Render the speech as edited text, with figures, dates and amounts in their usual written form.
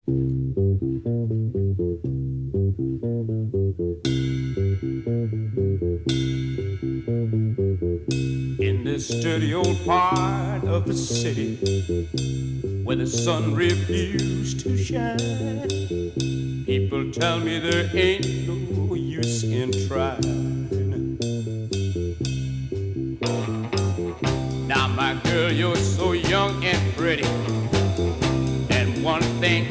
In this dirty old part of the city where the sun refused to shine, people tell me there ain't no use in trying. Now, my girl, you're so young and pretty, and one thing